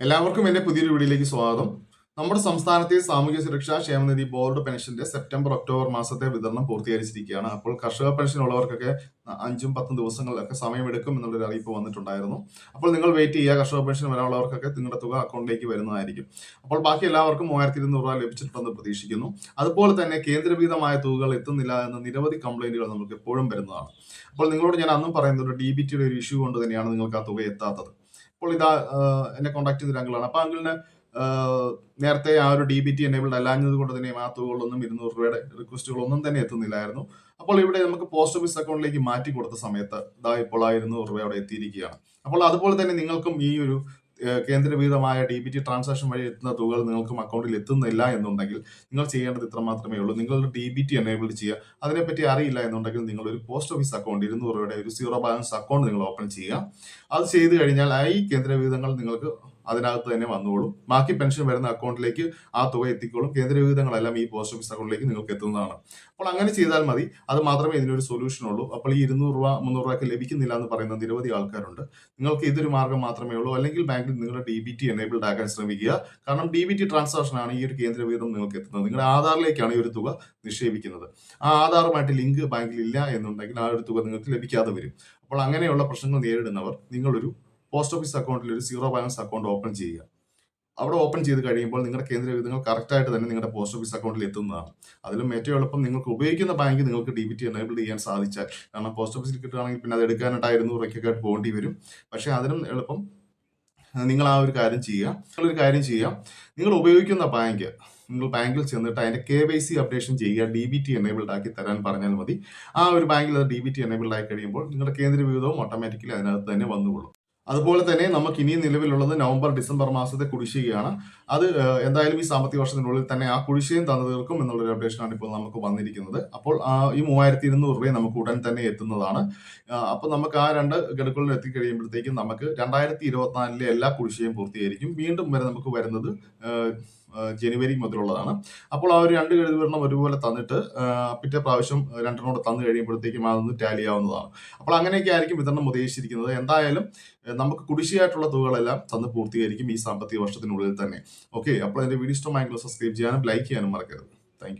എല്ലാവർക്കും എൻ്റെ പുതിയൊരു വീഡിയോയിലേക്ക് സ്വാഗതം. നമ്മുടെ സംസ്ഥാനത്തെ സാമൂഹ്യ സുരക്ഷാ ക്ഷേമനിധി ബോർഡ് പെൻഷന്റെ സെപ്റ്റംബർ ഒക്ടോബർ മാസത്തെ വിതരണം പൂർത്തീകരിച്ചിരിക്കുകയാണ്. അപ്പോൾ കർഷക പെൻഷൻ ഉള്ളവർക്കൊക്കെ 5-10 ദിവസങ്ങളിലൊക്കെ സമയമെടുക്കും എന്നുള്ളൊരു അറിയിപ്പ് വന്നിട്ടുണ്ടായിരുന്നു. അപ്പോൾ നിങ്ങൾ വെയിറ്റ് ചെയ്യുക. കർഷക പെൻഷൻ വരാനുള്ളവർക്കൊക്കെ നിങ്ങളുടെ തുക അക്കൗണ്ടിലേക്ക് വരുന്നതായിരിക്കും. അപ്പോൾ ബാക്കി എല്ലാവർക്കും 3200 രൂപ ലഭിച്ചിട്ടുണ്ടെന്ന് പ്രതീക്ഷിക്കുന്നു. അതുപോലെ തന്നെ കേന്ദ്രവിഹിതമായ തുകകൾ എത്തുന്നില്ല എന്ന നിരവധി കംപ്ലൈന്റുകൾ നമുക്ക് എപ്പോഴും വരുന്നതാണ്. അപ്പോൾ നിങ്ങളോട് ഞാൻ അന്നും പറയുന്നത് ഒരു DBTയുടെ ഒരു ഇഷ്യൂ കൊണ്ട് തന്നെയാണ് നിങ്ങൾക്ക് ആ തുക എത്താത്തത്. അപ്പോൾ ഇതാ എന്നെ കോൺടാക്ട് ചെയ്ത അങ്കിളാണ്. അപ്പൊ അങ്കിളിന് നേരത്തെ ആ ഒരു DBT എനേബിൾഡ് അല്ലാഞ്ഞത് കൊണ്ട് തന്നെ ആ തുകകളൊന്നും 200 രൂപയുടെ റിക്വസ്റ്റുകളൊന്നും തന്നെ എത്തുന്നില്ലായിരുന്നു. അപ്പോൾ ഇവിടെ നമുക്ക് പോസ്റ്റ് ഓഫീസ് അക്കൗണ്ടിലേക്ക് മാറ്റി കൊടുത്ത സമയത്ത് ഇതാ ഇപ്പോൾ ആ 200 രൂപ അവിടെ എത്തിയിരിക്കുകയാണ്. അപ്പോൾ അതുപോലെ തന്നെ നിങ്ങൾക്കും ഈ ഒരു കേന്ദ്രവിഹിതമായ DBT ട്രാൻസാക്ഷൻ വഴി എത്തുന്ന തുകകൾ നിങ്ങൾക്കും അക്കൗണ്ടിൽ എത്തുന്നില്ല എന്നുണ്ടെങ്കിൽ നിങ്ങൾ ചെയ്യേണ്ടത് ഇത്ര മാത്രമേ ഉള്ളൂ. നിങ്ങളുടെ DBT എനേബിൾഡ് ചെയ്യുക. അതിനെപ്പറ്റി അറിയില്ല എന്നുണ്ടെങ്കിൽ നിങ്ങൾ ഒരു പോസ്റ്റ് ഓഫീസ് അക്കൗണ്ട് 200 രൂപയുടെ ഒരു സീറോ ബാലൻസ് അക്കൗണ്ട് നിങ്ങൾ ഓപ്പൺ ചെയ്യുക. അത് ചെയ്ത് കഴിഞ്ഞാൽ ഈ കേന്ദ്രവിഹിതങ്ങൾ നിങ്ങൾക്ക് അതിനകത്ത് തന്നെ വന്നോളും. ബാക്കി പെൻഷൻ വരുന്ന അക്കൗണ്ടിലേക്ക് ആ തുക എത്തിക്കോളും. കേന്ദ്രവിഹിതങ്ങളെല്ലാം ഈ പോസ്റ്റ് ഓഫീസ് അക്കൗണ്ടിലേക്ക് നിങ്ങൾക്ക് എത്തുന്നതാണ്. അപ്പോൾ അങ്ങനെ ചെയ്താൽ മതി. അത് മാത്രമേ ഇതിനൊരു സൊല്യൂഷൻ ഉള്ളൂ. അപ്പോൾ ഈ 200 രൂപ 300 രൂപ ഒക്കെ ലഭിക്കുന്നില്ല എന്ന് പറയുന്ന നിരവധി ആൾക്കാരുണ്ട്. നിങ്ങൾക്ക് ഇതൊരു മാർഗ്ഗം മാത്രമേ ഉള്ളൂ. അല്ലെങ്കിൽ ബാങ്കിൽ നിങ്ങളുടെ DBT എനേബിൾഡ് ആക്കാൻ ശ്രമിക്കുക. കാരണം DBT ട്രാൻസാക്ഷൻ ആണ് ഈ ഒരു കേന്ദ്രവിഹിതം നിങ്ങൾക്ക് എത്തുന്നത്. നിങ്ങളുടെ ആധാറിലേക്കാണ് ഈ ഒരു തുക നിക്ഷേപിക്കുന്നത്. ആ ആധാറുമായിട്ട് ലിങ്ക് ബാങ്കിൽ ഇല്ല എന്നുണ്ടെങ്കിൽ ആ ഒരു തുക നിങ്ങൾക്ക് ലഭിക്കാതെ വരും. അപ്പോൾ അങ്ങനെയുള്ള പ്രശ്നങ്ങൾ നേരിടുന്നവർ നിങ്ങളൊരു പോസ്റ്റ് ഓഫീസ് അക്കൗണ്ടിൽ ഒരു സീറോ ബാലൻസ് അക്കൗണ്ട് ഓപ്പൺ ചെയ്യുക. അവിടെ ഓപ്പൺ ചെയ്ത് കഴിയുമ്പോൾ നിങ്ങളുടെ കേന്ദ്രവിഹിതങ്ങൾ കറക്റ്റായിട്ട് തന്നെ നിങ്ങളുടെ പോസ്റ്റ് ഓഫീസ് അക്കൗണ്ടിൽ എത്തുന്നതാണ്. അതിലും ഏറ്റവും എളുപ്പം നിങ്ങൾക്ക് ഉപയോഗിക്കുന്ന ബാങ്ക് നിങ്ങൾക്ക് DBT എനേബിൾ ചെയ്യാൻ സാധിച്ചാൽ, കാരണം പോസ്റ്റ് ഓഫീസിൽ കിട്ടുകയാണെങ്കിൽ പിന്നെ അത് എടുക്കാനായിട്ട് 200 രൂപയ്ക്കൊക്കെ പോകേണ്ടി വരും. പക്ഷേ അതിനും എളുപ്പം നിങ്ങൾ ആ ഒരു കാര്യം ചെയ്യുക. നിങ്ങളൊരു കാര്യം ചെയ്യാം, നിങ്ങൾ ഉപയോഗിക്കുന്ന ബാങ്ക് നിങ്ങൾ ബാങ്കിൽ ചെന്നിട്ട് അതിന്റെ KYC അപ്ഡേഷൻ ചെയ്യുക. DBT എനേബിൾഡ് ആക്കി തരാൻ പറഞ്ഞാൽ മതി. ആ ഒരു ബാങ്കിൽ അത് DBT എനേബിൾഡ് ആയി കഴിയുമ്പോൾ നിങ്ങളുടെ കേന്ദ്രവിഹിതവും ഓട്ടോമാറ്റിക്കലി അതിനകത്ത് തന്നെ വന്നുകൊള്ളും. അതുപോലെ തന്നെ നമുക്ക് ഇനിയും നിലവിലുള്ളത് നവംബർ ഡിസംബർ മാസത്തെ കുടിശ്ശികയാണ്. അത് എന്തായാലും ഈ സാമ്പത്തിക വർഷത്തിനുള്ളിൽ തന്നെ ആ കുടിശ്ശികയും തന്നു തീർക്കും എന്നുള്ളൊരു അപ്ഡേഷനാണ് ഇപ്പോൾ നമുക്ക് വന്നിരിക്കുന്നത്. അപ്പോൾ ഈ 3200 രൂപ നമുക്ക് ഉടൻ തന്നെ എത്തുന്നതാണ്. അപ്പോൾ നമുക്ക് ആ 2 ഗഡുക്കളിൽ എത്തിക്കഴിയുമ്പോഴത്തേക്കും നമുക്ക് 2024 എല്ലാ കുടിശ്ശികയും പൂർത്തീകരിക്കും. വീണ്ടും വരെ നമുക്ക് വരുന്നത് ജനുവരി മുതലുള്ളതാണ്. അപ്പോൾ ആ ഒരു 2 ഗഡു വിവരണം ഒരുപോലെ തന്നിട്ട് പിറ്റേ പ്രാവശ്യം 2 കൂടെ തന്നു കഴിയുമ്പോഴത്തേക്കും അതൊന്ന് ടാലി ആവുന്നതാണ്. അപ്പോൾ അങ്ങനെയൊക്കെ ആയിരിക്കും വിതരണം ഉദ്ദേശിച്ചിരിക്കുന്നത്. എന്തായാലും നമുക്ക് കുടിശ്ശികയായിട്ടുള്ള തുകകളെല്ലാം തന്ന് പൂർത്തീകരിക്കും ഈ സാമ്പത്തിക വർഷത്തിനുള്ളിൽ തന്നെ. ഓക്കെ, അപ്പോൾ എൻ്റെ വീഡിയോ ഇഷ്ടമായെങ്കിൽ സബ്സ്ക്രൈബ് ചെയ്യാനും ലൈക്ക് ചെയ്യാനും മറക്കരുത്. Thank you.